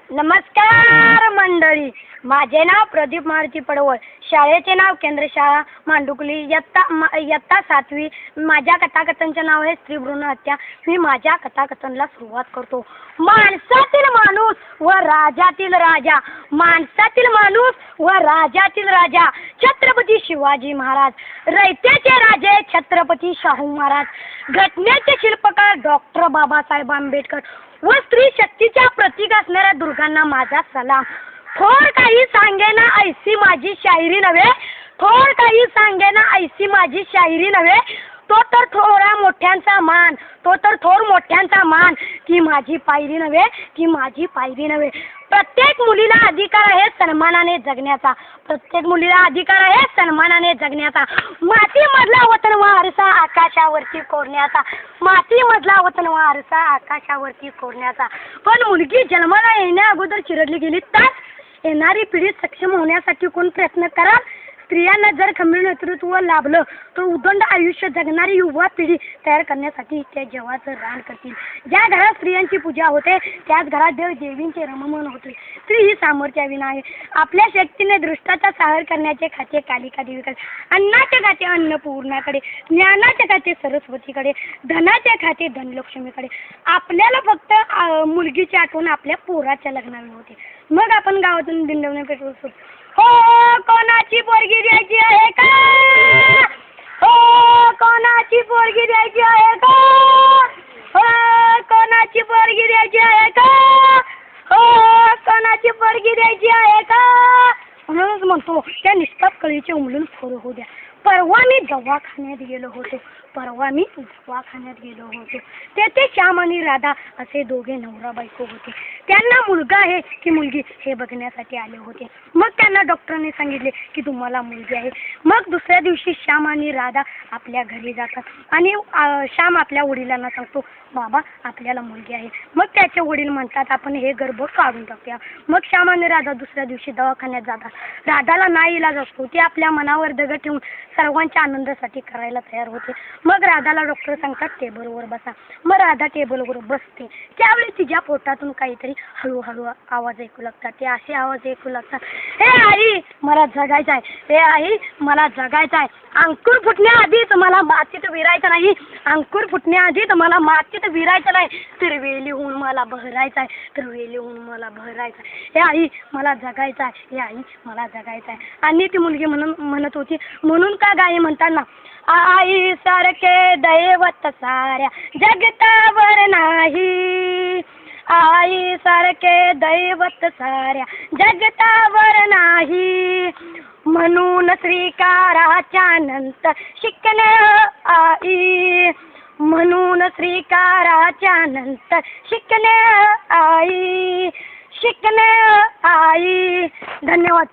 नमस्कार मंडळी, माझे नाव प्रदीप मारुती पडवळ, शाळेचे नाव केंद्र शाळा मांडुकली, इयत्ता 7वी. माझ्या कथाकथनचे नाव आहे स्त्री भ्रूण हत्या. मी माझ्या कथाकथनला सुरुवात करतो. माणसातील माणूस व राजातील राजा, माणसातील माणूस व राजातील राजा, छत्रपती शिवाजी महाराज. रयतेचे राजे छत्रपती शाहू महाराज. घटनेचे शिल्पकार डॉक्टर बाबासाहेब आंबेडकर व स्त्री शक्तीच्या प्रतीक असणाऱ्या दुर्गांना माझा सलाम. थोर काही सांगेना ऐसी माझी शायरी नव्हे, थोर काही सांगेना ऐसी माझी शायरी नव्हे. तो तर थोरा मोठ्यांचा मान, तो तर थोर मोठ्यांचा मान, ती माझी पायरी नव्हे, ती माझी पायरी नव्हे. प्रत्येक मुलीला अधिकार आहे सन्मानाने जगण्याचा, प्रत्येक मुलीला अधिकार आहे सन्मानाने जगण्याचा. मातीमधला वतन व आरसा आकाशावरती कोरण्याचा, मातीमधला वतन व आरसा आकाशावरती कोरण्याचा. पण मुलगी जन्माला येण्या अगोदर चिरडली गेली तर येणारी पिढी सक्षम होण्यासाठी कोण प्रयत्न कराल? स्त्रियांना जर खंबीर नेतृत्व लाभलं तर उदंड आयुष्य जगणारी युवा पिढी तयार करण्यासाठी त्या जेवाचं रान करतील. ज्या घरात स्त्रियांची पूजा होते त्याच घरात देवींचे रममन होते. स्त्री ही सामर्थ्याविना आहे. आपल्या शक्तीने दृष्टाचा साहर करण्याचे खाते कालिका देवीकडे, अन्नाचे खाते अन्नपूर्णाकडे, ज्ञानाचे खाते सरस्वतीकडे, धनाचे खाते धनलक्ष्मीकडे. आपल्याला फक्त मुलगीची आठवण आपल्या पोराच्या लग्नाला होते. मग आपण गावातून दिंडवणे पेटवू शकतो. हो कोणाची पोरगी द्यायची आहे का? हो कोणाची पोरगी द्यायची आहे का? हो कोणाची पोरगी द्यायची आहे का? हो कोणाची पोरगी द्यायची आहे का? म्हणूनच म्हणतो त्या निष्पाप कळीचे उमलून फोर होऊ द्या. परवा मी दवाखान्यात गेलो होतो, परवा मी दवाखान्यात गेलो होतो. तेथे श्याम आणि राधा असे दोघे नवरा बायको होते. त्यांना मुलगा आहे की मुलगी हे बघण्यासाठी आले होते. मग त्यांना डॉक्टरने सांगितले की तुम्हाला मुलगी आहे. मग दुसऱ्या दिवशी श्याम आणि राधा आपल्या घरी जातात आणि श्याम आपल्या वडिलांना सांगतो बाबा आपल्याला मुलगी आहे. मग त्याचे वडील म्हणतात आपण हे गर्भ काढून टाकूया. मग श्याम आणि राधा दुसऱ्या दिवशी दवाखान्यात जातात. राधाला नाईलाज असतो, ती आपल्या मनावर दगड ठेवून सर्वांच्या आनंदासाठी करायला तयार होते. मग राधाला डॉक्टर सांगतात टेबलवर बसा. मग राधा टेबलवर बसते. त्यावेळी तिच्या पोटातून काहीतरी हळूहळू आवाज ऐकू लागतात. ते असे आवाज ऐकू लागतात, हे आई मला जगायचं आहे, हे आई मला जगायचं आहे. अंकुर फुटण्याआधीच मला मातीत विरायचं नाही, अंकुर फुटण्याआधीच मला मातीत विरायचं नाही, तर वेली होऊन मला बहरायचं आहे, तर वेली होऊन मला बहरायचं आहे. हे आई मला जगायचं आहे, हे आई मला जगायचं आहे. आणि ती मुलगी म्हणत होती, म्हणून का गाई म्हणताना आई सारखे दैवत साऱ्या जगतावर नाही, आई सारखे दैवत साऱ्या जगतावर नाही. म्हणून श्रीकाराच्या नंतर शिकणे आई, म्हणून श्रीकाराच्या नंतर शिकणे आई, शिकणे आई. धन्यवाद.